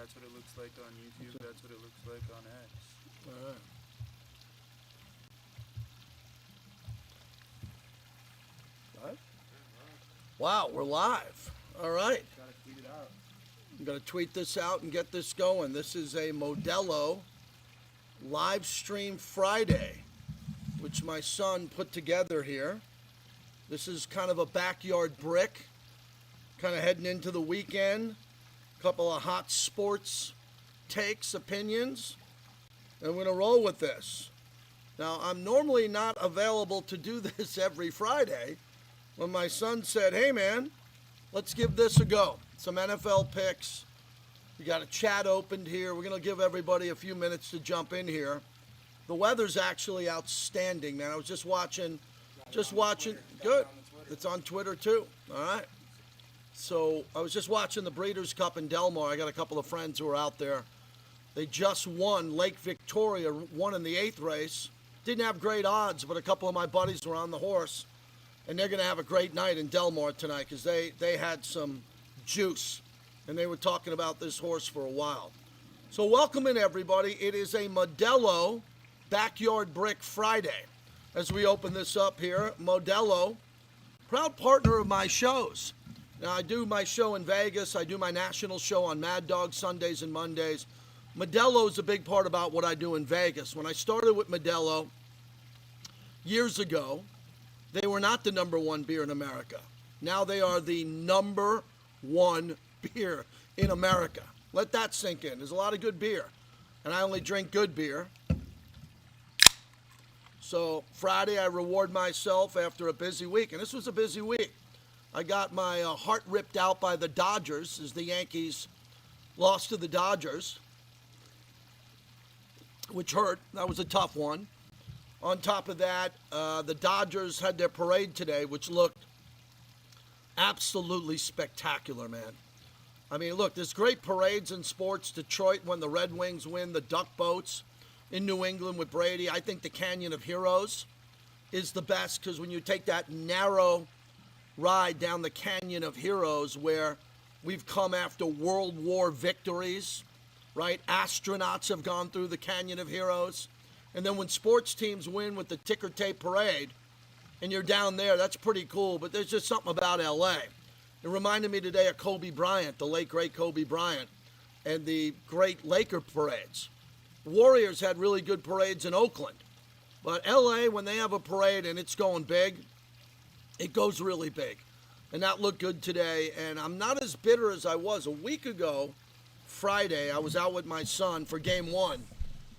That's what it looks like on YouTube. That's what it looks like on X. All right. Live? Wow, we're live. All right. Gotta tweet it out. I'm going to tweet this out and get this going. This is a Modelo live stream Friday, which my son put together here. This is kind of a backyard brick, kind of heading into the weekend. A couple of hot sports takes, opinions, and we're going to roll with this. Now, I'm normally not available to do this every Friday. When my son said, hey man, let's give this a go. Some NFL picks. We got a chat opened here. We're going to give everybody a few minutes to jump in here. The weather's actually outstanding, man. I was just watching. Good. It's on Twitter too. All right. So I was just watching the Breeders' Cup in Del Mar. I got a couple of friends who are out there. They just won Lake Victoria, won in the 8th race. Didn't have great odds, but a couple of my buddies were on the horse. And they're going to have a great night in Del Mar tonight because they had some juice. And they were talking about this horse for a while. So welcome in, everybody. It is a Modelo Backyard Brick Friday. As we open this up here, Modelo, proud partner of my shows. Now, I do my show in Vegas. I do my national show on Mad Dog Sundays and Mondays. Modelo is a big part about what I do in Vegas. When I started with Modelo years ago, they were not the number one beer in America. Now they are the number one beer in America. Let that sink in. There's a lot of good beer, and I only drink good beer. So Friday, I reward myself after a busy week, and this was a busy week. I got my heart ripped out by the Dodgers as the Yankees lost to the Dodgers, which hurt. That was a tough one. On top of that, the Dodgers had their parade today, which looked absolutely spectacular, man. I mean, look, there's great parades in sports. Detroit, when the Red Wings win, the duck boats in New England with Brady. I think the Canyon of Heroes is the best because when you take that narrow ride down the Canyon of Heroes where we've come after World War victories, right? Astronauts have gone through the Canyon of Heroes. And then when sports teams win with the ticker tape parade and you're down there, that's pretty cool. But there's just something about L.A. It reminded me today of Kobe Bryant, the late, great Kobe Bryant, and the great Laker parades. Warriors had really good parades in Oakland. But L.A., when they have a parade and it's going big, it goes really big. And that looked good today. And I'm not as bitter as I was. A week ago, Friday, I was out with my son for Game 1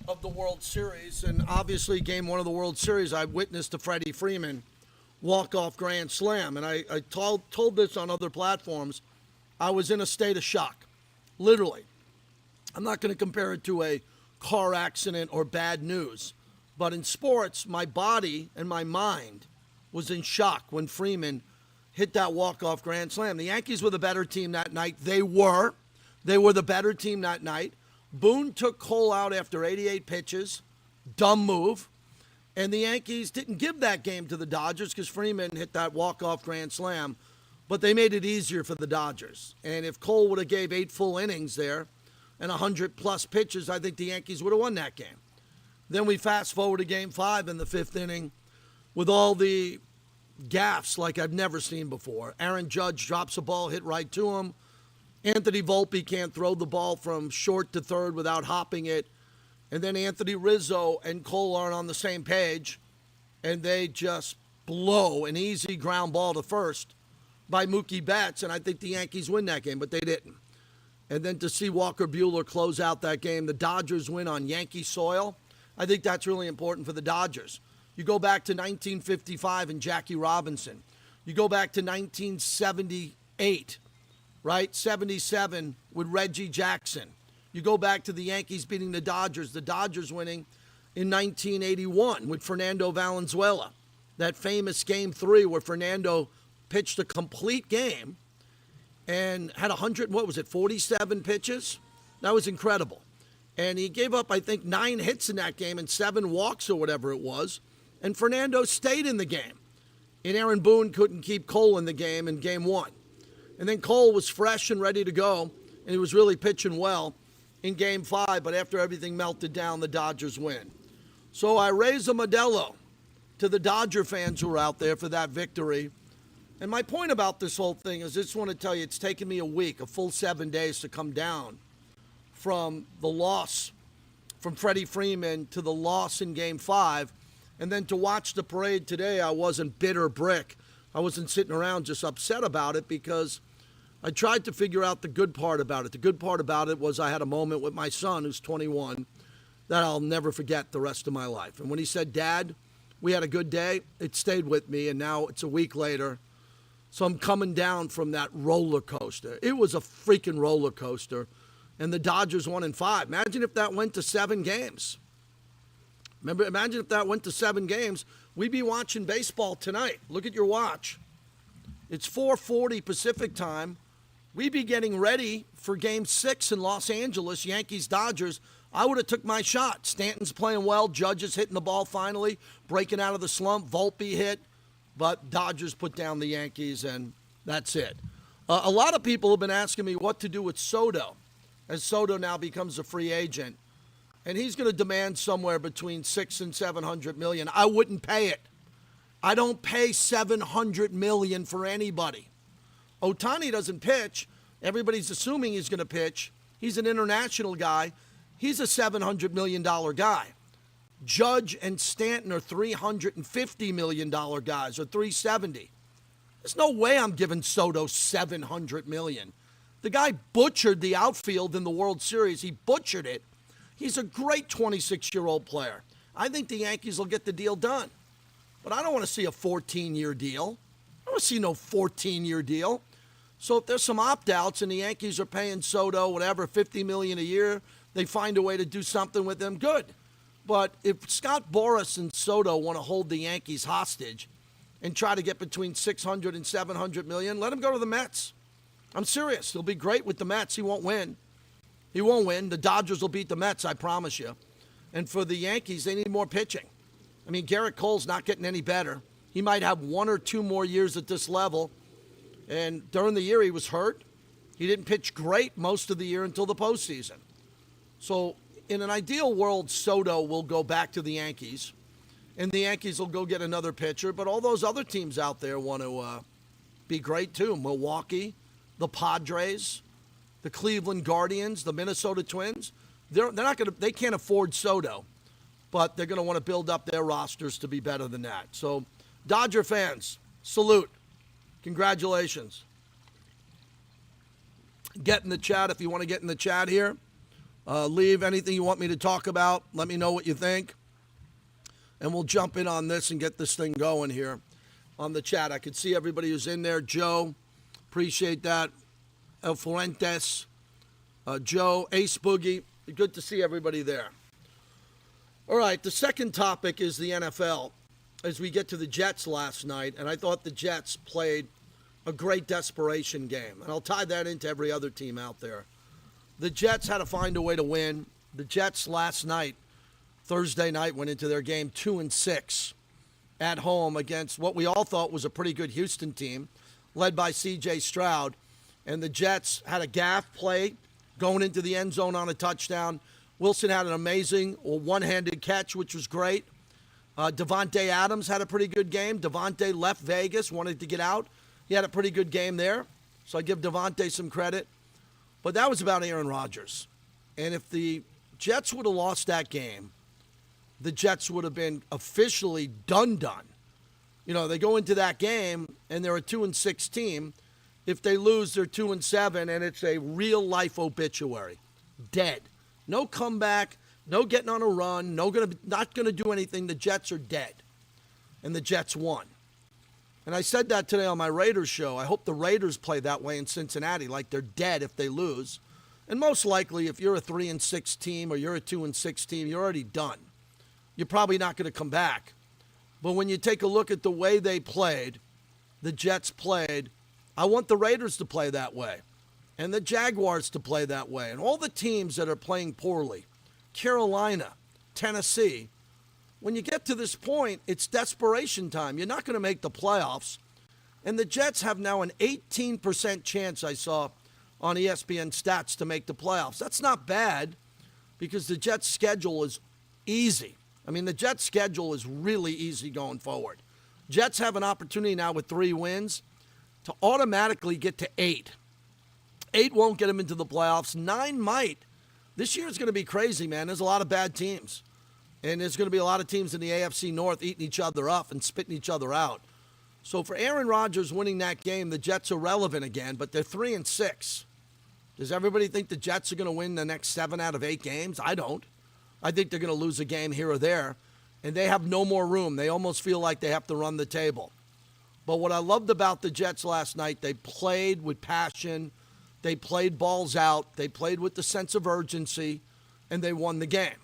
of the World Series. And obviously, Game 1 of the World Series, I witnessed the Freddie Freeman walk-off grand slam. And I told this on other platforms. I was in a state of shock, literally. I'm not going to compare it to a car accident or bad news. But in sports, my body and my mind was in shock when Freeman hit that walk-off grand slam. The Yankees were the better team that night. They were the better team that night. Boone took Cole out after 88 pitches. Dumb move. And the Yankees didn't give that game to the Dodgers because Freeman hit that walk-off grand slam. But they made it easier for the Dodgers. And if Cole would have gave 8 full innings there and 100-plus pitches, I think the Yankees would have won that game. Then we fast forward to Game 5 in the 5th inning with all the gaffes like I've never seen before. Aaron Judge drops a ball hit right to him. Anthony Volpe can't throw the ball from short to third without hopping it. And then Anthony Rizzo and Cole aren't on the same page. And they just blow an easy ground ball to first by Mookie Betts. And I think the Yankees win that game, but they didn't. And then to see Walker Buehler close out that game, the Dodgers win on Yankee soil. I think that's really important for the Dodgers. You go back to 1955 and Jackie Robinson. You go back to 1978, right? 77 with Reggie Jackson. You go back to the Yankees beating the Dodgers winning in 1981 with Fernando Valenzuela. That famous Game 3 where Fernando pitched a complete game and had 47 pitches? That was incredible. And he gave up, I think, 9 hits in that game and 7 walks or whatever it was. And Fernando stayed in the game. And Aaron Boone couldn't keep Cole in the game in Game 1. And then Cole was fresh and ready to go, and he was really pitching well. in Game 5, but after everything melted down, the Dodgers win. So I raise a Modelo to the Dodger fans who are out there for that victory. And my point about this whole thing is I just want to tell you it's taken me a week, a full 7 days to come down from the loss from Freddie Freeman to the loss in Game 5. And then to watch the parade today, I wasn't bitter brick. I wasn't sitting around just upset about it because I tried to figure out the good part about it. The good part about it was I had a moment with my son, who's 21, that I'll never forget the rest of my life. And when he said, Dad, we had a good day, it stayed with me, and now it's a week later. So I'm coming down from that roller coaster. It was a freaking roller coaster. And the Dodgers won in 5. Imagine if that went to 7 games. Imagine if that went to 7 games. We'd be watching baseball tonight. Look at your watch. It's 4:40 Pacific time. We'd be getting ready for Game 6 in Los Angeles, Yankees-Dodgers. I would have took my shot. Stanton's playing well. Judge is hitting the ball finally, breaking out of the slump. Volpe hit. But Dodgers put down the Yankees, and that's it. A lot of people have been asking me what to do with Soto, as Soto now becomes a free agent. And he's going to demand somewhere between $600 and $700 million. I wouldn't pay it. I don't pay $700 million for anybody. Ohtani doesn't pitch. Everybody's assuming he's going to pitch. He's an international guy. He's a $700 million guy. Judge and Stanton are $350 million guys, or $370. There's no way I'm giving Soto $700 million. The guy butchered the outfield in the World Series. He butchered it. He's a great 26-year-old player. I think the Yankees will get the deal done. But I don't want to see a 14-year deal. I don't want to see no 14-year deal. So if there's some opt-outs and the Yankees are paying Soto, whatever, $50 million a year, they find a way to do something with them, good. But if Scott Boras and Soto want to hold the Yankees hostage and try to get between $600 and $700 million, let him go to the Mets. I'm serious. He'll be great with the Mets. He won't win. He won't win. The Dodgers will beat the Mets, I promise you. And for the Yankees, they need more pitching. I mean, Garrett Cole's not getting any better. He might have 1 or 2 more years at this level. And during the year, he was hurt. He didn't pitch great most of the year until the postseason. So in an ideal world, Soto will go back to the Yankees, and the Yankees will go get another pitcher. But all those other teams out there want to be great too. Milwaukee, the Padres, the Cleveland Guardians, the Minnesota Twins. They're not going to. They can't afford Soto, but they're going to want to build up their rosters to be better than that. So, Dodger fans, salute, congratulations. Get in the chat if you want to get in the chat here. Leave anything you want me to talk about. Let me know what you think. And we'll jump in on this and get this thing going here on the chat. I could see everybody who's in there. Joe, appreciate that. El Fuentes, Joe, Ace Boogie. Good to see everybody there. All right, the second topic is the NFL. As we get to the Jets last night, and I thought the Jets played a great desperation game. And I'll tie that into every other team out there. The Jets had to find a way to win. The Jets last night, Thursday night, went into their game 2-6 at home against what we all thought was a pretty good Houston team, led by C.J. Stroud. And the Jets had a gaff play going into the end zone on a touchdown. Wilson had an amazing one-handed catch, which was great. Devontae Adams had a pretty good game. Devontae left Vegas, wanted to get out. He had a pretty good game there. So I give Devontae some credit. But that was about Aaron Rodgers. And if the Jets would have lost that game, the Jets would have been officially done. You know, they go into that game and they're a 2-6 team. If they lose, they're 2-7, and it's a real-life obituary. Dead. No comeback, no getting on a run, not going to do anything. The Jets are dead. And the Jets won. And I said that today on my Raiders show. I hope the Raiders play that way in Cincinnati, like they're dead if they lose. And most likely, if you're a 3-6 team or you're a 2-6 team, you're already done. You're probably not going to come back. But when you take a look at the way they played, the Jets played, I want the Raiders to play that way and the Jaguars to play that way. And all the teams that are playing poorly, Carolina, Tennessee, when you get to this point, it's desperation time. You're not going to make the playoffs. And the Jets have now an 18% chance, I saw, on ESPN stats to make the playoffs. That's not bad because the Jets' schedule is easy. I mean, the Jets' schedule is really easy going forward. Jets have an opportunity now with 3 wins to automatically get to 8. 8 won't get them into the playoffs. 9 might. This year is going to be crazy, man. There's a lot of bad teams. And there's going to be a lot of teams in the AFC North eating each other up and spitting each other out. So for Aaron Rodgers winning that game, the Jets are relevant again, but they're 3-6. Does everybody think the Jets are going to win the next 7 out of 8 games? I don't. I think they're going to lose a game here or there, and they have no more room. They almost feel like they have to run the table. But what I loved about the Jets last night, they played with passion. They played balls out. They played with the sense of urgency, and they won the game.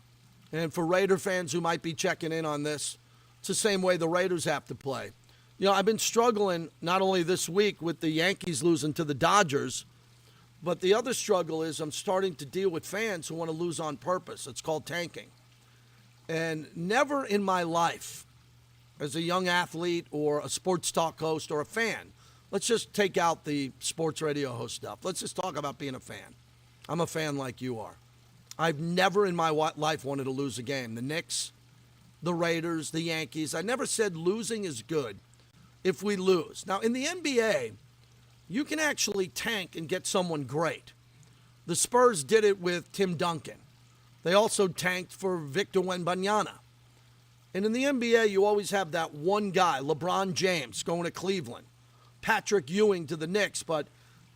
And for Raider fans who might be checking in on this, it's the same way the Raiders have to play. You know, I've been struggling not only this week with the Yankees losing to the Dodgers, but the other struggle is I'm starting to deal with fans who want to lose on purpose. It's called tanking. And never in my life, as a young athlete or a sports talk host or a fan, let's just take out the sports radio host stuff. Let's just talk about being a fan. I'm a fan like you are. I've never in my life wanted to lose a game. The Knicks, the Raiders, the Yankees. I never said losing is good if we lose. Now, in the NBA, you can actually tank and get someone great. The Spurs did it with Tim Duncan. They also tanked for Victor Wembanyama. And in the NBA, you always have that one guy, LeBron James, going to Cleveland. Patrick Ewing to the Knicks, but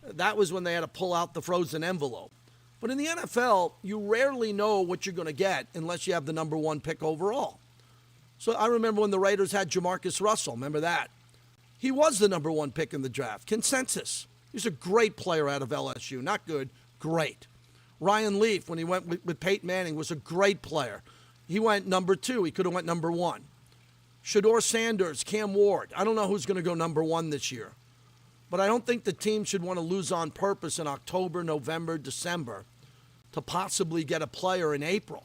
that was when they had to pull out the frozen envelope. But in the NFL, you rarely know what you're going to get unless you have the number 1 pick overall. So I remember when the Raiders had Jamarcus Russell. Remember that? He was the number 1 pick in the draft. Consensus. He's a great player out of LSU. Not good, great. Ryan Leaf, when he went with Peyton Manning, was a great player. He went number 2. He could have went number 1. Shedeur Sanders, Cam Ward. I don't know who's going to go number 1 this year. But I don't think the team should want to lose on purpose in October, November, December to possibly get a player in April.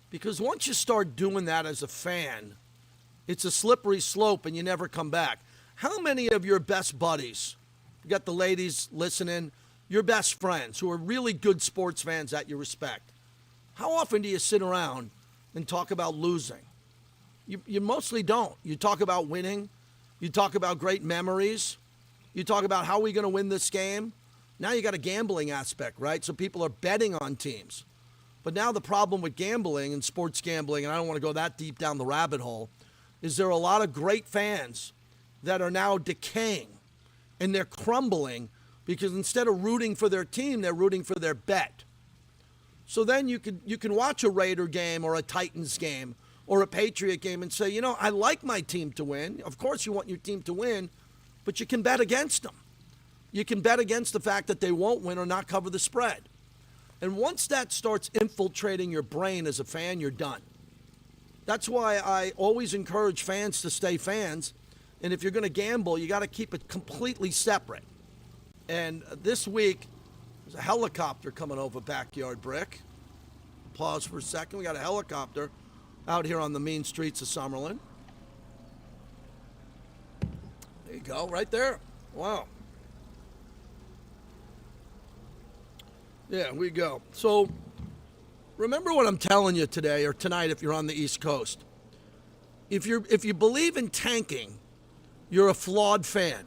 Because once you start doing that as a fan, it's a slippery slope and you never come back. How many of your best buddies, you got the ladies listening, your best friends who are really good sports fans that you respect, how often do you sit around and talk about losing? You mostly don't. You talk about winning. You talk about great memories. You talk about how are we going to win this game. Now you got a gambling aspect, right? So people are betting on teams. But now the problem with gambling and sports gambling, and I don't want to go that deep down the rabbit hole, is there are a lot of great fans that are now decaying and they're crumbling because instead of rooting for their team, they're rooting for their bet. So then you can watch a Raider game or a Titans game or a Patriot game and say, you know, I like my team to win. Of course you want your team to win, but you can bet against them. You can bet against the fact that they won't win or not cover the spread. And once that starts infiltrating your brain as a fan, you're done. That's why I always encourage fans to stay fans. And if you're going to gamble, you got to keep it completely separate. And this week, there's a helicopter coming over Backyard Brick. Pause for a second. We got a helicopter out here on the mean streets of Summerlin. There you go, right there. Wow. Yeah, we go. So remember what I'm telling you today or tonight if you're on the East Coast. If you believe in tanking, you're a flawed fan.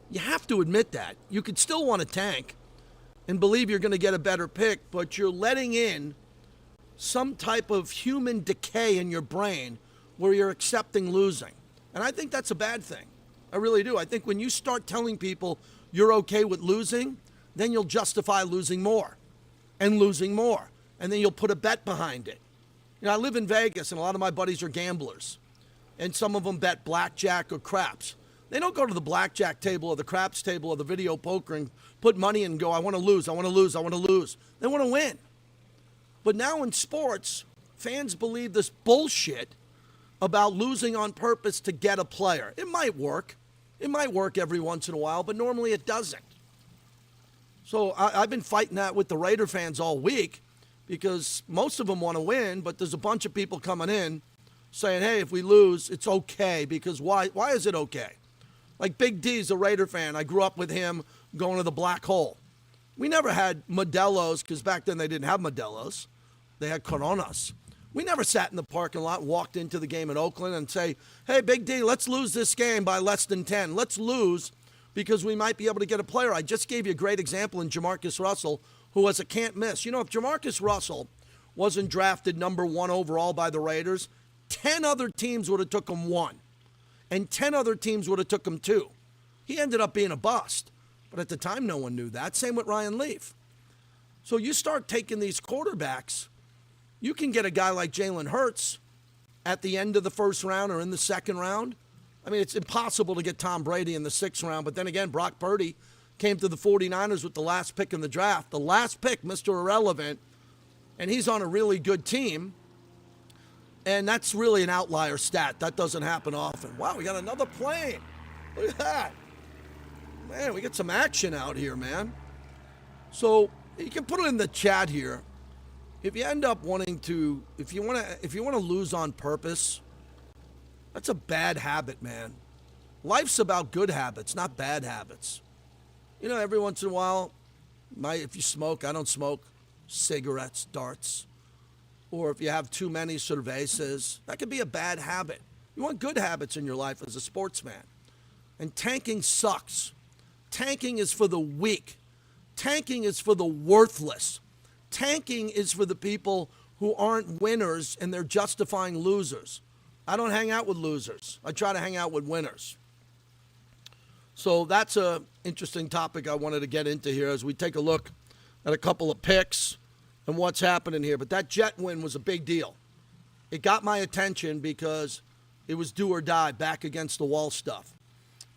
You have to admit that. You could still want to tank and believe you're going to get a better pick, but you're letting in some type of human decay in your brain where you're accepting losing. And I think that's a bad thing. I really do. I think when you start telling people you're okay with losing, then you'll justify losing more and losing more. And then you'll put a bet behind it. You know, I live in Vegas, and a lot of my buddies are gamblers. And some of them bet blackjack or craps. They don't go to the blackjack table or the craps table or the video poker and put money in and go, I want to lose, I want to lose, I want to lose. They want to win. But now in sports, fans believe this bullshit about losing on purpose to get a player. It might work. It might work every once in a while, but normally it doesn't. So I've been fighting that with the Raider fans all week because most of them want to win, but there's a bunch of people coming in saying, hey, if we lose, it's okay. Because why is it okay? Like Big D's a Raider fan. I grew up with him going to the black hole. We never had Modelo's, because back then they didn't have Modelo's. They had Coronas. We never sat in the parking lot, walked into the game in Oakland and say, hey, Big D, let's lose this game by less than 10. Let's lose because we might be able to get a player. I just gave you a great example in Jamarcus Russell, who was a can't miss. You know, if Jamarcus Russell wasn't drafted number 1 overall by the Raiders, 10 other teams would have took him 1. And 10 other teams would have took him 2. He ended up being a bust. But at the time, no one knew that. Same with Ryan Leaf. So you start taking these quarterbacks, you can get a guy like Jalen Hurts at the end of the first round or in the second round. I mean, it's impossible to get Tom Brady in the 6th round. But then again, Brock Purdy came to the 49ers with the last pick in the draft. The last pick, Mr. Irrelevant, and he's on a really good team. And that's really an outlier stat. That doesn't happen often. Wow, we got another plane. Look at that. Man, we get some action out here, man. So you can put it in the chat here. If you end up wanting to, if you want to lose on purpose, that's a bad habit, man. Life's about good habits, not bad habits. You know, every once in a while, if you smoke, I don't smoke, cigarettes, darts, or if you have too many cervezas, that could be a bad habit. You want good habits in your life as a sportsman. And tanking sucks. Tanking is for the weak. Tanking is for the worthless. Tanking is for the people who aren't winners and they're justifying losers. I don't hang out with losers. I try to hang out with winners. So that's an interesting topic I wanted to get into here as we take a look at a couple of picks and what's happening here. But that Jet win was a big deal. It got my attention because it was do or die, back against the wall stuff.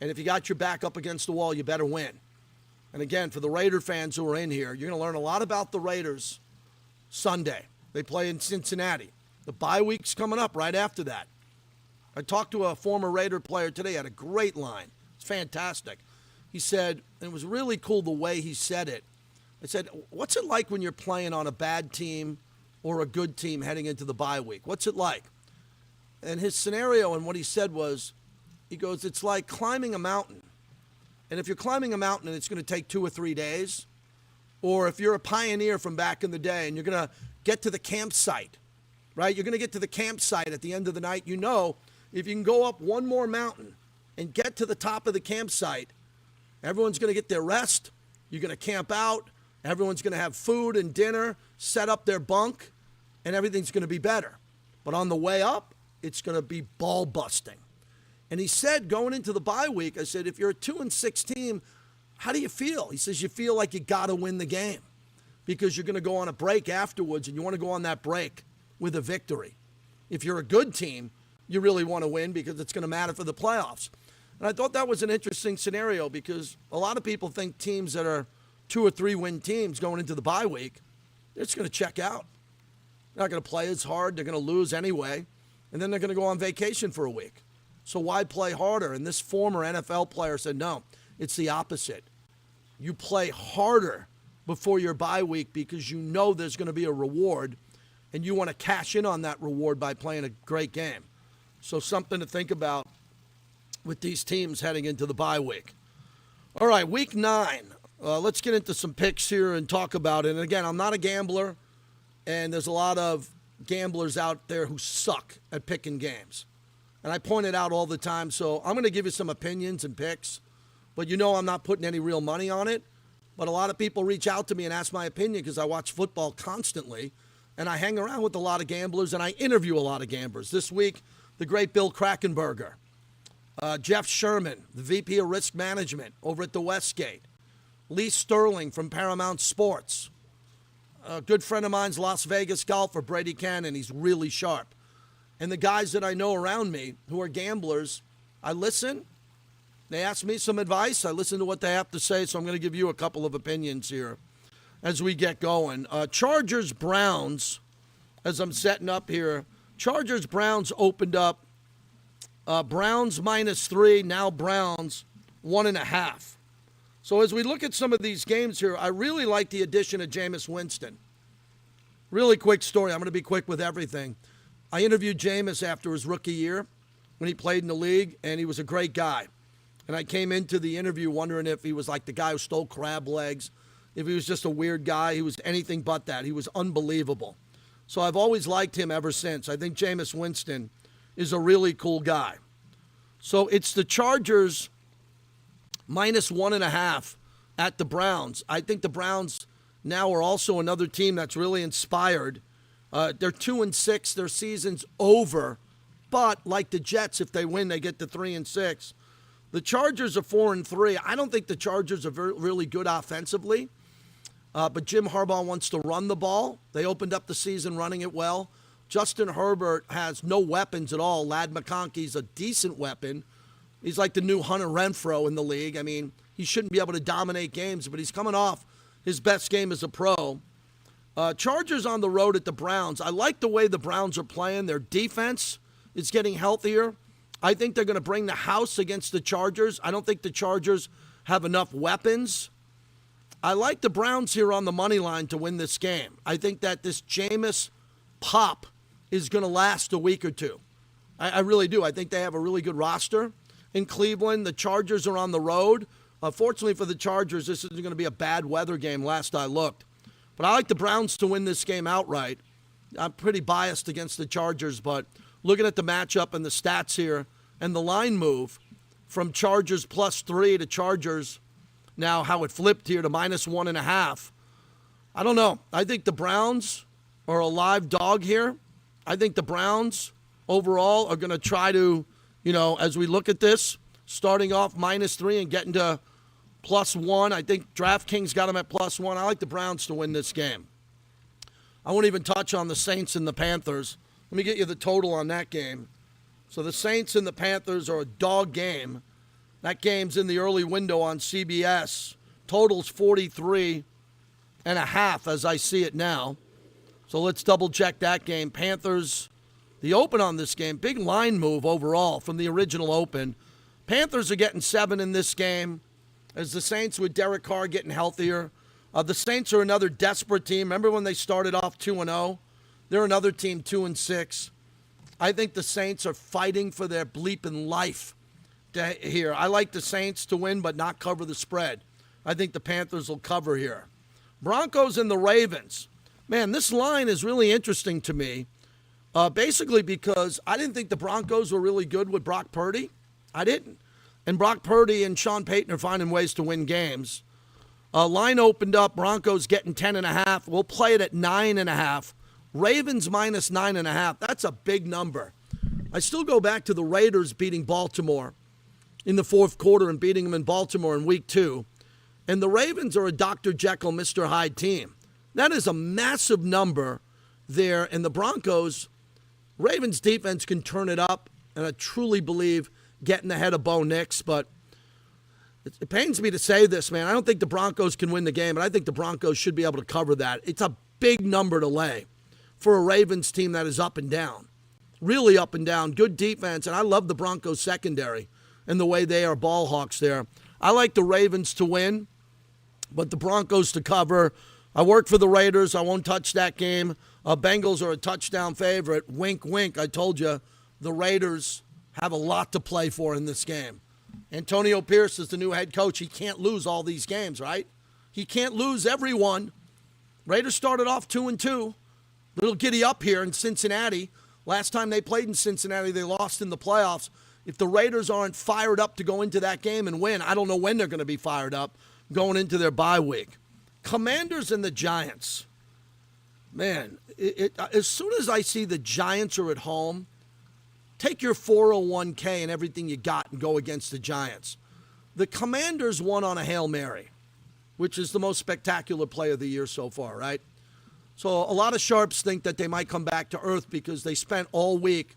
And if you got your back up against the wall, you better win. And again, for the Raider fans who are in here, you're going to learn a lot about the Raiders Sunday. They play in Cincinnati. The bye week's coming up right after that. I talked to a former Raider player today, had a great line. It's fantastic. He said, and it was really cool the way he said it. I said, what's it like when you're playing on a bad team or a good team heading into the bye week? What's it like? And his scenario and what he said was, he goes, it's like climbing a mountain. And if you're climbing a mountain and it's going to take 2 or 3 days, or if you're a pioneer from back in the day and you're going to get to the campsite, right? You're going to get to the campsite at the end of the night. You know, if you can go up one more mountain and get to the top of the campsite, everyone's going to get their rest. You're going to camp out. Everyone's going to have food and dinner, set up their bunk, and everything's going to be better. But on the way up, it's going to be ball busting. And he said, going into the bye week, I said, if you're a 2-6 team, how do you feel? He says, you feel like you got to win the game because you're going to go on a break afterwards and you want to go on that break with a victory. If you're a good team, you really want to win because it's going to matter for the playoffs. And I thought that was an interesting scenario because a lot of people think teams that are 2 or 3 win teams going into the bye week, they're just going to check out. They're not going to play as hard. They're going to lose anyway. And then they're going to go on vacation for a week. So why play harder? And this former NFL player said, no, it's the opposite. You play harder before your bye week because you know there's going to be a reward and you want to cash in on that reward by playing a great game. So something to think about with these teams heading into the bye week. All right, week 9. Let's get into some picks here and talk about it. And again, I'm not a gambler, and there's a lot of gamblers out there who suck at picking games. And I point it out all the time, so I'm going to give you some opinions and picks. But you know I'm not putting any real money on it. But a lot of people reach out to me and ask my opinion because I watch football constantly. And I hang around with a lot of gamblers, and I interview a lot of gamblers. This week, the great Bill Krakenberger, Jeff Sherman, the VP of Risk Management over at the Westgate, Lee Sterling from Paramount Sports, a good friend of mine's Las Vegas golfer, Brady Cannon. He's really sharp. And the guys that I know around me who are gamblers, I listen. They ask me some advice. I listen to what they have to say, so I'm going to give you a couple of opinions here as we get going. Chargers-Browns, as I'm setting up here, Chargers-Browns opened up. Browns -3, now Browns 1.5. So as we look at some of these games here, I really like the addition of Jameis Winston. Really quick story. I'm going to be quick with everything. I interviewed Jameis after his rookie year when he played in the league, and he was a great guy. And I came into the interview wondering if he was like the guy who stole crab legs, if he was just a weird guy. He was anything but that. He was unbelievable. So I've always liked him ever since. I think Jameis Winston is a really cool guy. So it's the Chargers -1.5 at the Browns. I think the Browns now are also another team that's really inspired. They're 2-6. Their season's over. But like the Jets, if they win, they get to 3-6. The Chargers are 4-3. I don't think the Chargers are really good offensively. But Jim Harbaugh wants to run the ball. They opened up the season running it well. Justin Herbert has no weapons at all. Ladd McConkey's a decent weapon. He's like the new Hunter Renfrow in the league. I mean, he shouldn't be able to dominate games, but he's coming off his best game as a pro. Chargers on the road at the Browns. I like the way the Browns are playing. Their defense is getting healthier. I think they're going to bring the house against the Chargers. I don't think the Chargers have enough weapons. I like the Browns here on the money line to win this game. I think that this Jameis pop is going to last a week or two. I really do. I think they have a really good roster in Cleveland. The Chargers are on the road. Fortunately for the Chargers, this isn't going to be a bad weather game last I looked. But I like the Browns to win this game outright. I'm pretty biased against the Chargers, but looking at the matchup and the stats here and the line move from Chargers +3 to Chargers, now how it flipped here to -1.5. I don't know. I think the Browns are a live dog here. I think the Browns overall are going to try to, as we look at this, starting off -3 and getting to +1. I think DraftKings got them at +1. I like the Browns to win this game. I won't even touch on the Saints and the Panthers. Let me get you the total on that game. So the Saints and the Panthers are a dog game. That game's in the early window on CBS. Total's 43.5 as I see it now. So let's double check that game. Panthers, the open on this game, big line move overall from the original open. Panthers are getting 7 in this game as the Saints with Derek Carr getting healthier. The Saints are another desperate team. Remember when they started off 2-0? They're another team 2-6. I think the Saints are fighting for their bleeping life here. I like the Saints to win but not cover the spread. I think the Panthers will cover here. Broncos and the Ravens. Man, this line is really interesting to me. Basically because I didn't think the Broncos were really good with Brock Purdy. I didn't. And Brock Purdy and Sean Payton are finding ways to win games. Line opened up. Broncos getting 10.5. We'll play it at 9.5. Ravens -9.5. That's a big number. I still go back to the Raiders beating Baltimore in the fourth quarter and beating them in Baltimore in week 2. And the Ravens are a Dr. Jekyll, Mr. Hyde team. That is a massive number there. And the Broncos, Ravens defense can turn it up. And I truly believe getting ahead of Bo Nix. But it pains me to say this, man. I don't think the Broncos can win the game. And I think the Broncos should be able to cover that. It's a big number to lay for a Ravens team that is up and down. Really up and down. Good defense. And I love the Broncos secondary and the way they are ball hawks there. I like the Ravens to win, but the Broncos to cover. I work for the Raiders. I won't touch that game. Bengals are a touchdown favorite. Wink, wink. I told you the Raiders have a lot to play for in this game. Antonio Pierce is the new head coach. He can't lose all these games, right? He can't lose every one. Raiders started off 2-2. Little giddy up here in Cincinnati. Last time they played in Cincinnati, they lost in the playoffs. If the Raiders aren't fired up to go into that game and win, I don't know when they're going to be fired up going into their bye week. Commanders and the Giants. Man, as soon as I see the Giants are at home, take your 401k and everything you got and go against the Giants. The Commanders won on a Hail Mary, which is the most spectacular play of the year so far, right? So a lot of sharps think that they might come back to earth because they spent all week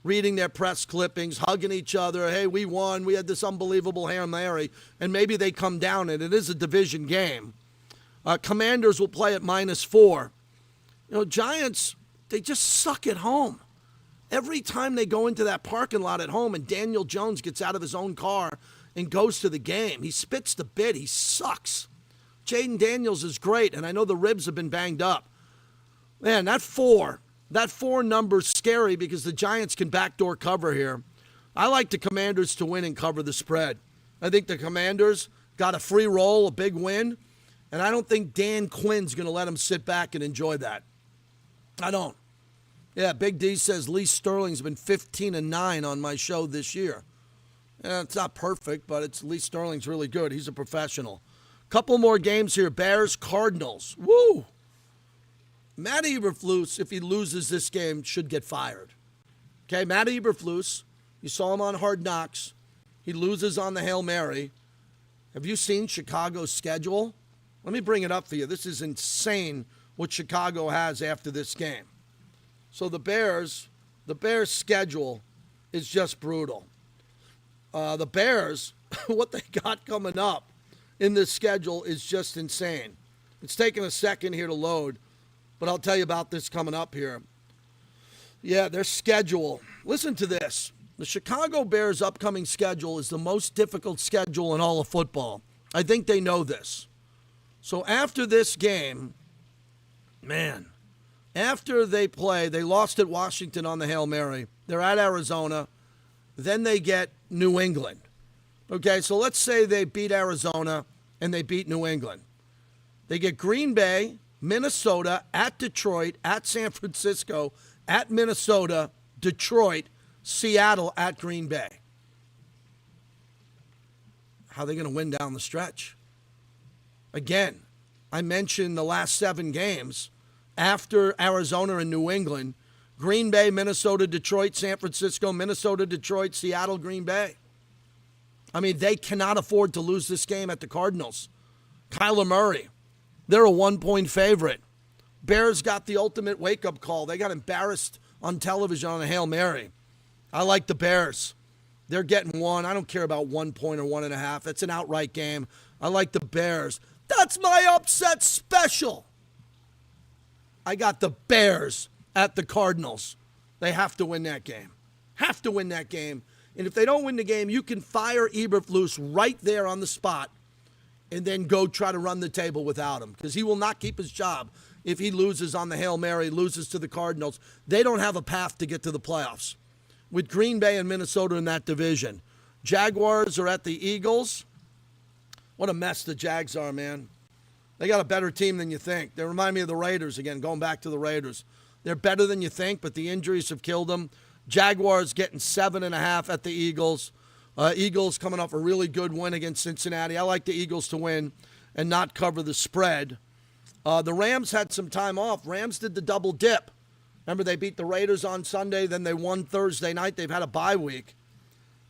reading their press clippings, hugging each other. Hey, we won. We had this unbelievable Hail Mary. And maybe they come down, and it is a division game. Commanders will play at -4. Giants, they just suck at home. Every time they go into that parking lot at home and Daniel Jones gets out of his own car and goes to the game, he spits the bit. He sucks. Jaden Daniels is great, and I know the ribs have been banged up. Man, that 4 number's scary because the Giants can backdoor cover here. I like the Commanders to win and cover the spread. I think the Commanders got a free roll, a big win, and I don't think Dan Quinn's going to let them sit back and enjoy that. I don't. Yeah, Big D says Lee Sterling's been 15-9 on my show this year. Yeah, it's not perfect, but Lee Sterling's really good. He's a professional. Couple more games here. Bears, Cardinals. Woo! Matt Eberflus, if he loses this game, should get fired. Okay, Matt Eberflus, you saw him on Hard Knocks. He loses on the Hail Mary. Have you seen Chicago's schedule? Let me bring it up for you. This is insane what Chicago has after this game. So the Bears' schedule is just brutal. The Bears, what they got coming up in this schedule is just insane. It's taking a second here to load, but I'll tell you about this coming up here. Yeah, their schedule. Listen to this. The Chicago Bears' upcoming schedule is the most difficult schedule in all of football. I think they know this. So after this game, man, after they play, they lost at Washington on the Hail Mary. They're at Arizona. Then they get New England. Okay, so let's say they beat Arizona and they beat New England. They get Green Bay, Minnesota, at Detroit, at San Francisco, at Minnesota, Detroit, Seattle, at Green Bay. How are they going to win down the stretch? Again, I mentioned the last 7 games after Arizona and New England. Green Bay, Minnesota, Detroit, San Francisco, Minnesota, Detroit, Seattle, Green Bay. I mean, they cannot afford to lose this game at the Cardinals. Kyler Murray, they're a 1-point favorite. Bears got the ultimate wake-up call. They got embarrassed on television on a Hail Mary. I like the Bears. They're getting 1. I don't care about 1 point or 1.5. It's an outright game. I like the Bears. That's my upset special. I got the Bears at the Cardinals. They have to win that game. Have to win that game. And if they don't win the game, you can fire Eberflus right there on the spot and then go try to run the table without him, because he will not keep his job if he loses on the Hail Mary, loses to the Cardinals. They don't have a path to get to the playoffs with Green Bay and Minnesota in that division. Jaguars are at the Eagles. What a mess the Jags are, man. They got a better team than you think. They remind me of the Raiders again, going back to the Raiders. They're better than you think, but the injuries have killed them. Jaguars getting 7.5 at the Eagles. Eagles coming off a really good win against Cincinnati. I like the Eagles to win and not cover the spread. The Rams had some time off. Rams did the double dip. Remember, they beat the Raiders on Sunday, then they won Thursday night. They've had a bye week.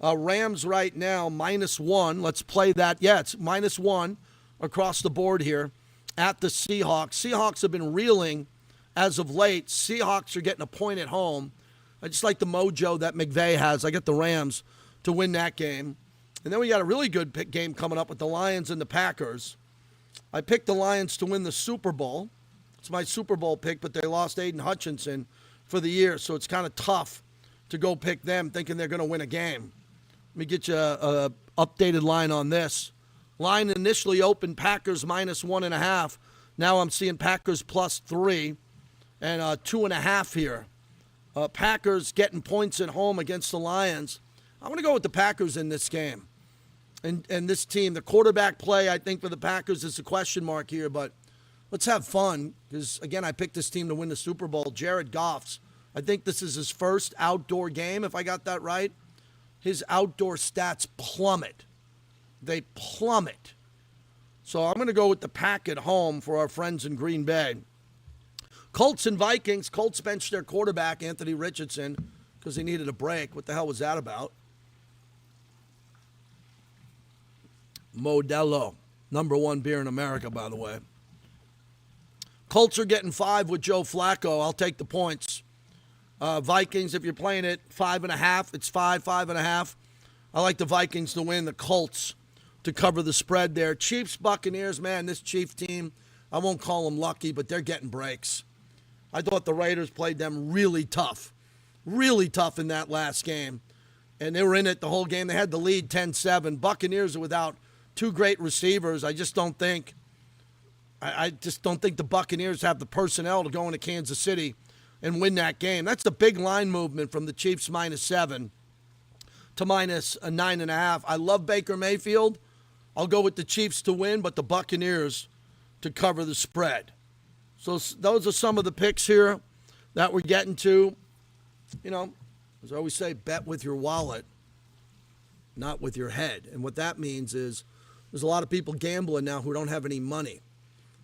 Rams right now, -1. Let's play that. Yeah, it's -1 across the board here at the Seahawks. Seahawks have been reeling as of late. Seahawks are getting a point at home. I just like the mojo that McVay has. I get the Rams to win that game. And then we got a really good game coming up with the Lions and the Packers. I picked the Lions to win the Super Bowl. It's my Super Bowl pick, but they lost Aiden Hutchinson for the year, so it's kind of tough to go pick them thinking they're going to win a game. Let me get you a updated line on this. Line initially opened Packers -1.5. Now I'm seeing Packers +3 and 2.5 here. Packers getting points at home against the Lions. I'm going to go with the Packers in this game. And this team, the quarterback play, I think, for the Packers is a question mark here, but let's have fun because, again, I picked this team to win the Super Bowl. Jared Goff's, I think this is his first outdoor game, if I got that right. His outdoor stats plummet. They plummet. So I'm going to go with the Pack at home for our friends in Green Bay. Colts and Vikings. Colts benched their quarterback, Anthony Richardson, because he needed a break. What the hell was that about? Modelo. #1 beer in America, by the way. Colts are getting 5 with Joe Flacco. I'll take the points. Vikings, if you're playing it, 5.5. It's 5.5. I like the Vikings to win, the Colts to cover the spread there. Chiefs, Buccaneers, man, this Chief team, I won't call them lucky, but they're getting breaks. I thought the Raiders played them really tough in that last game. And they were in it the whole game. They had the lead 10-7. Buccaneers are without 2 great receivers. I just don't think the Buccaneers have the personnel to go into Kansas City and win that game. That's the big line movement from the Chiefs -7 to minus a 9.5. I love Baker Mayfield. I'll go with the Chiefs to win, but the Buccaneers to cover the spread. So those are some of the picks here that we're getting to. You know, as I always say, bet with your wallet, not with your head. And what that means is there's a lot of people gambling now who don't have any money.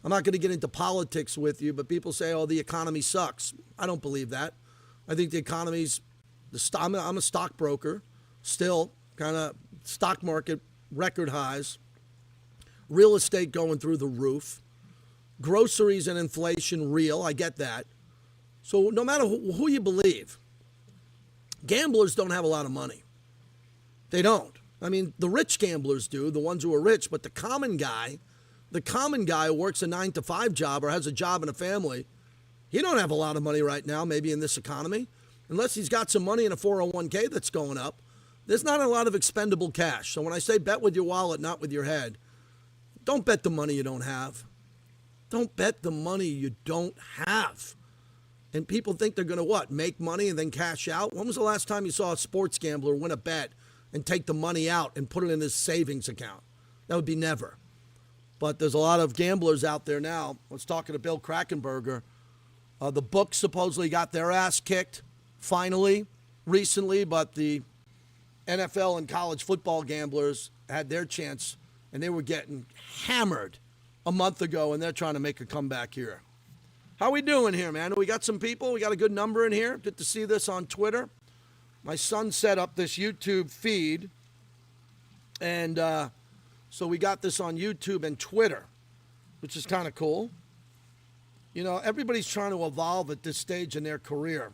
I'm not going to get into politics with you, but people say, oh, the economy sucks. I don't believe that. I think the economy's, I'm a stockbroker, still kind of stock market record highs, real estate going through the roof, groceries and inflation real. I get that. So no matter who you believe, gamblers don't have a lot of money. They don't. I mean, the rich gamblers do, the ones who are rich, but the common guy who works a 9-to-5 job or has a job and a family, he don't have a lot of money right now, maybe in this economy. Unless he's got some money in a 401k that's going up, there's not a lot of expendable cash. So when I say bet with your wallet, not with your head, don't bet the money you don't have. Don't bet the money you don't have. And people think they're going to what? Make money and then cash out? When was the last time you saw a sports gambler win a bet and take the money out and put it in his savings account? That would be never. But there's a lot of gamblers out there now. I was talking to Bill Krakenberger. The books supposedly got their ass kicked finally, recently, but the NFL and college football gamblers had their chance, and they were getting hammered a month ago, and they're trying to make a comeback here. How we doing here, man? We got some people. We got a good number in here. Good to see this on Twitter. My son set up this YouTube feed, and so we got this on YouTube and Twitter, which is kind of cool. You know, everybody's trying to evolve at this stage in their career.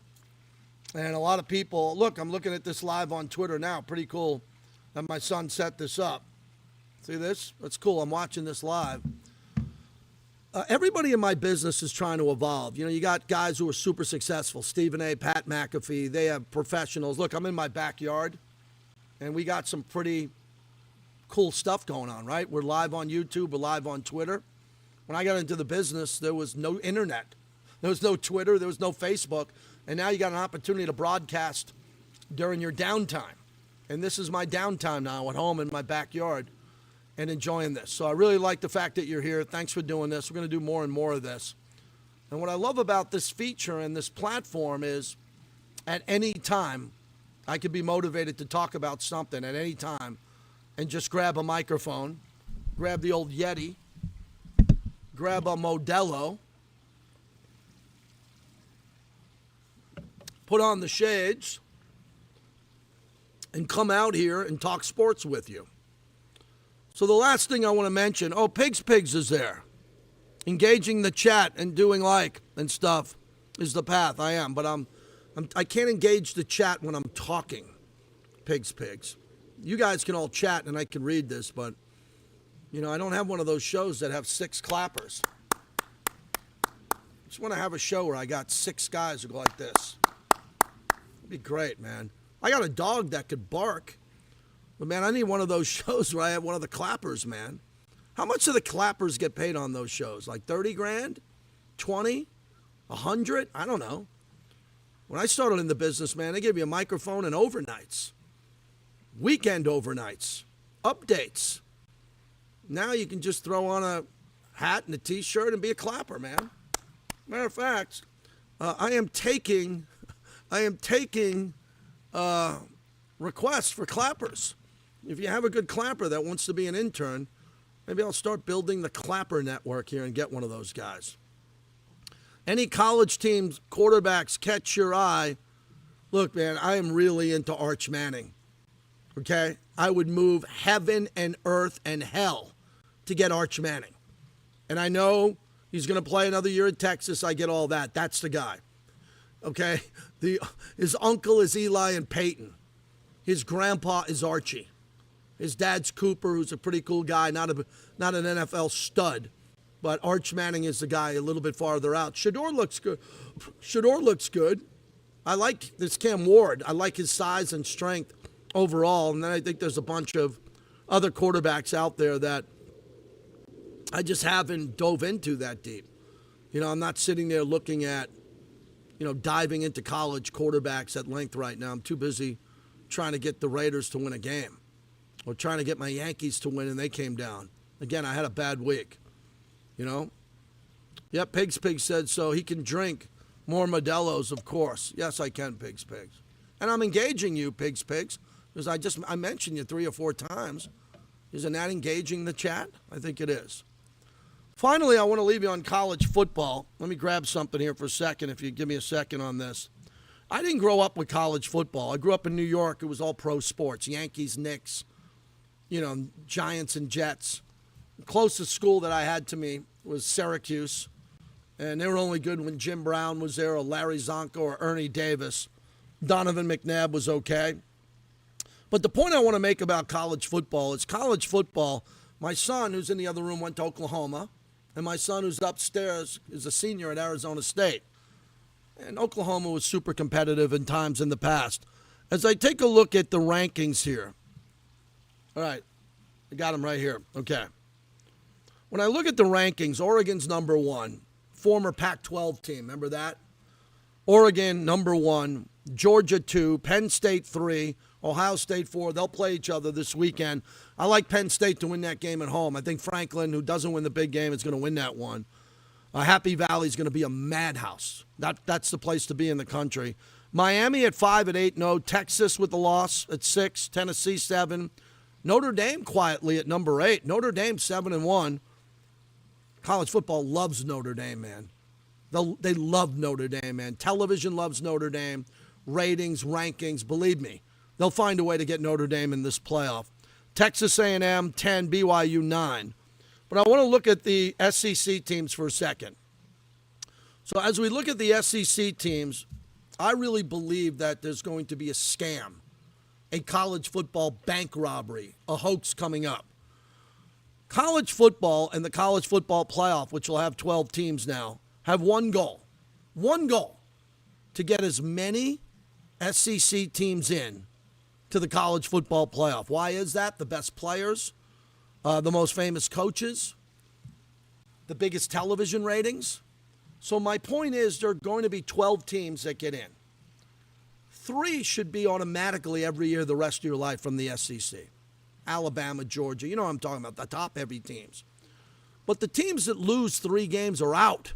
And a lot of people, look, I'm looking at this live on Twitter now. Pretty cool that my son set this up. See this? That's cool. I'm watching this live. Everybody in my business is trying to evolve. You know, you got guys who are super successful. Stephen A., Pat McAfee. They have professionals. Look, I'm in my backyard, and we got some pretty cool stuff going on, right? We're live on YouTube. We're live on Twitter. When I got into the business, there was no internet. There was no Twitter. There was no Facebook. And now you got an opportunity to broadcast during your downtime. And this is my downtime now at home in my backyard and enjoying this. So I really like the fact that you're here. Thanks for doing this. We're going to do more and more of this. And what I love about this feature and this platform is at any time, I could be motivated to talk about something at any time and just grab a microphone, grab the old Yeti, grab a Modelo, put on the shades, and come out here and talk sports with you. So the last thing I want to mention, Pigs is there. Engaging the chat and doing like and stuff is the path. I am, but I can't engage the chat when I'm talking. Pigs. You guys can all chat and I can read this, but you know, I don't have one of those shows that have 6 clappers. I just want to have a show where I got 6 guys who go like this. It'd be great, man. I got a dog that could bark. But, man, I need one of those shows where I have one of the clappers, man. How much do the clappers get paid on those shows? Like 30 grand? 20? 100? I don't know. When I started in the business, man, they gave you a microphone and overnights. Weekend overnights. Updates. Now you can just throw on a hat and a T-shirt and be a clapper, man. Matter of fact, I am taking requests for clappers. If you have a good clapper that wants to be an intern, maybe I'll start building the clapper network here and get one of those guys. Any college teams, quarterbacks catch your eye. Look, man, I am really into Arch Manning. Okay? I would move heaven and earth and hell to get Arch Manning. And I know he's going to play another year at Texas. I get all that. That's the guy. Okay? His uncle is Eli and Peyton. His grandpa is Archie. His dad's Cooper, who's a pretty cool guy, not an NFL stud. But Arch Manning is the guy a little bit farther out. Shador looks good. I like this Cam Ward. I like his size and strength overall. And then I think there's a bunch of other quarterbacks out there that I just haven't dove into that deep. You know, I'm not sitting there looking at, diving into college quarterbacks at length right now. I'm too busy trying to get the Raiders to win a game or trying to get my Yankees to win and they came down. Again, I had a bad week, you know. Yep, Pigs said so. He can drink more Modelo's, of course. Yes, I can, Pigs. And I'm engaging you, Pigs, because I mentioned you 3 or 4 times. Isn't that engaging the chat? I think it is. Finally, I want to leave you on college football. Let me grab something here for a second, if you give me a second on this. I didn't grow up with college football. I grew up in New York. It was all pro sports, Yankees, Knicks, Giants and Jets. The closest school that I had to me was Syracuse, and they were only good when Jim Brown was there or Larry Zonko or Ernie Davis. Donovan McNabb was okay. But the point I want to make about college football is college football, my son, who's in the other room, went to Oklahoma, and my son, who's upstairs, is a senior at Arizona State. And Oklahoma was super competitive in times in the past. As I take a look at the rankings here, all right, I got them right here. Okay. When I look at the rankings, Oregon's number 1, former Pac-12 team. Remember that? Oregon, number 1, Georgia 2, Penn State 3, Ohio State 4. They'll play each other this weekend. I like Penn State to win that game at home. I think Franklin, who doesn't win the big game, is going to win that one. Happy Valley is going to be a madhouse. That's the place to be in the country. Miami at 5 at 8-0. Texas with the loss at 6. Tennessee 7. Notre Dame quietly at number 8. Notre Dame 7-1. College football loves Notre Dame, man. They love Notre Dame, man. Television loves Notre Dame. Ratings, rankings, believe me. They'll find a way to get Notre Dame in this playoff. Texas A&M 10, BYU 9. But I want to look at the SEC teams for a second. So as we look at the SEC teams, I really believe that there's going to be a scam, a college football bank robbery, a hoax coming up. College football and the college football playoff, which will have 12 teams now, have one goal, to get as many SEC teams in to the college football playoff. Why is that? The best players, the most famous coaches, the biggest television ratings. So my point is there are going to be 12 teams that get in. 3 should be automatically every year the rest of your life from the SEC. Alabama, Georgia, you know what I'm talking about, the top heavy teams. But the teams that lose 3 games are out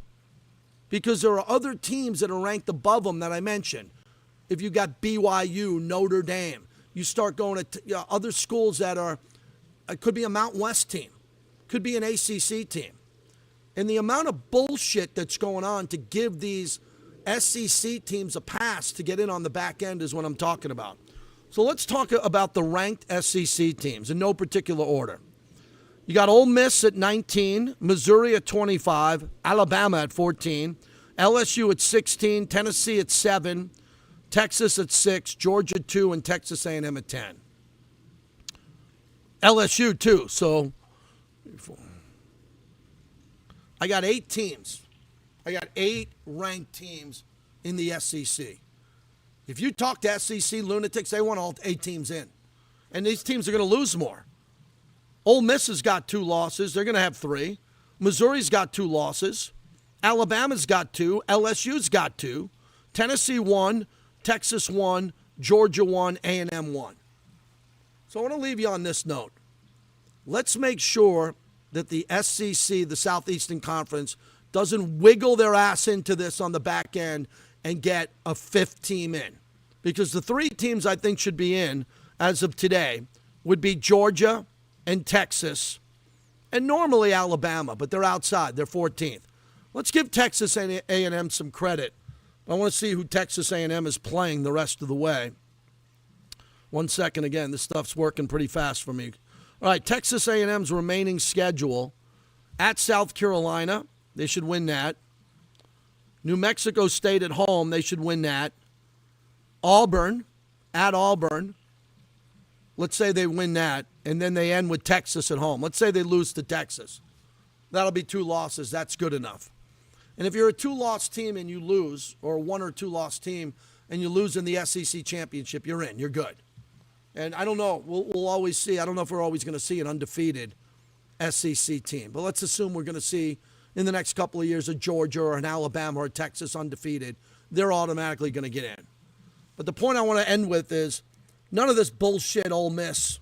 because there are other teams that are ranked above them that I mentioned. If you got BYU, Notre Dame, you start going to other schools that are, it could be a Mountain West team, could be an ACC team. And the amount of bullshit that's going on to give these SEC teams a pass to get in on the back end is what I'm talking about. So let's talk about the ranked SEC teams in no particular order. You got Ole Miss at 19, Missouri at 25, Alabama at 14, LSU at 16, Tennessee at 7, Texas at 6, Georgia 2, and Texas A&M at 10. LSU 2, so I got 8 teams. I got 8 ranked teams in the SEC. If you talk to SEC lunatics, they want all 8 teams in. And these teams are going to lose more. Ole Miss has got 2 losses. They're going to have 3. Missouri's got 2 losses. Alabama's got 2. LSU's got 2. Tennessee 1. Texas 1. Georgia 1. A&M 1. So I want to leave you on this note. Let's make sure that the SEC, the Southeastern Conference, doesn't wiggle their ass into this on the back end and get a 5th team in. Because the 3 teams I think should be in as of today would be Georgia and Texas and normally Alabama, but they're outside. They're 14th. Let's give Texas A&M some credit. I want to see who Texas A&M is playing the rest of the way. 1 second again. This stuff's working pretty fast for me. All right, Texas A&M's remaining schedule at South Carolina. They should win that. New Mexico State at home. They should win that. Auburn, at Auburn. Let's say they win that, and then they end with Texas at home. Let's say they lose to Texas. That'll be 2 losses. That's good enough. And if you're a 2-loss team and you lose, or a 1 or 2-loss team, and you lose in the SEC championship, you're in. You're good. And I don't know. We'll always see. I don't know if we're always going to see an undefeated SEC team. But let's assume we're going to see in the next couple of years a Georgia or an Alabama or a Texas undefeated. They're automatically going to get in. But the point I want to end with is None of this bullshit, Ole Miss.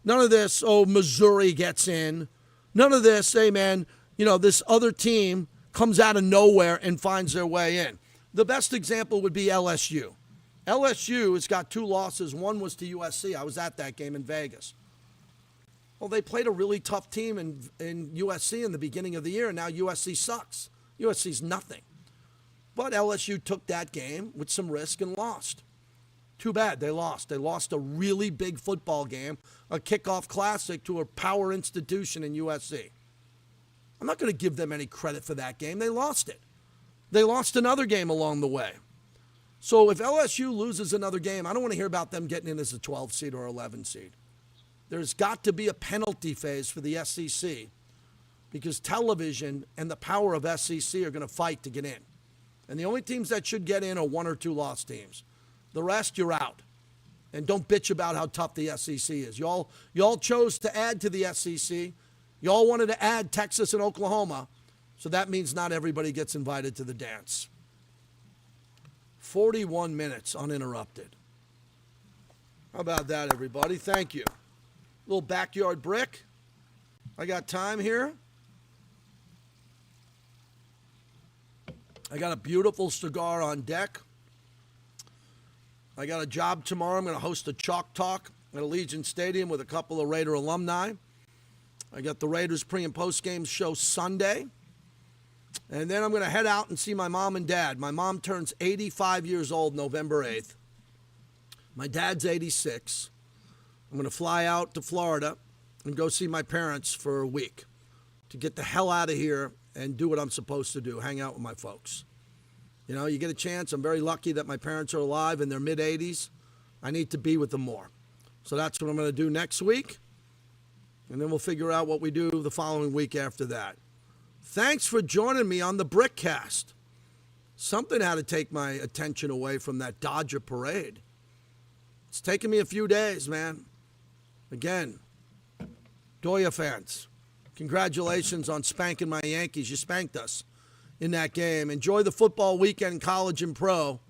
None of this, Missouri gets in. None of this, hey, man, this other team comes out of nowhere and finds their way in. The best example would be LSU. LSU has got 2 losses. One was to USC. I was at that game in Vegas. Well, they played a really tough team in USC in the beginning of the year, and now USC sucks. USC's nothing. But LSU took that game with some risk and lost. Too bad they lost. They lost a really big football game, a kickoff classic to a power institution in USC. I'm not going to give them any credit for that game. They lost it. They lost another game along the way. So if LSU loses another game, I don't want to hear about them getting in as a 12 seed or 11 seed. There's got to be a penalty phase for the SEC because television and the power of SEC are going to fight to get in. And the only teams that should get in are 1 or 2 lost teams. The rest, you're out. And don't bitch about how tough the SEC is. Y'all chose to add to the SEC. Y'all wanted to add Texas and Oklahoma. So that means not everybody gets invited to the dance. 41 minutes uninterrupted. How about that, everybody? Thank you. Little backyard brick. I got time here. I got a beautiful cigar on deck. I got a job tomorrow. I'm going to host a chalk talk at Allegiant Stadium with a couple of Raider alumni. I got the Raiders pre- and post-game show Sunday. And then I'm going to head out and see my mom and dad. My mom turns 85 years old November 8th. My dad's 86. I'm going to fly out to Florida and go see my parents for a week to get the hell out of here and do what I'm supposed to do, hang out with my folks. You get a chance. I'm very lucky that my parents are alive in their mid-80s. I need to be with them more. So that's what I'm going to do next week. And then we'll figure out what we do the following week after that. Thanks for joining me on the Brickcast. Something had to take my attention away from that Dodger parade. It's taken me a few days, man. Again, Doya fans, congratulations on spanking my Yankees. You spanked us in that game. Enjoy the football weekend, college and pro.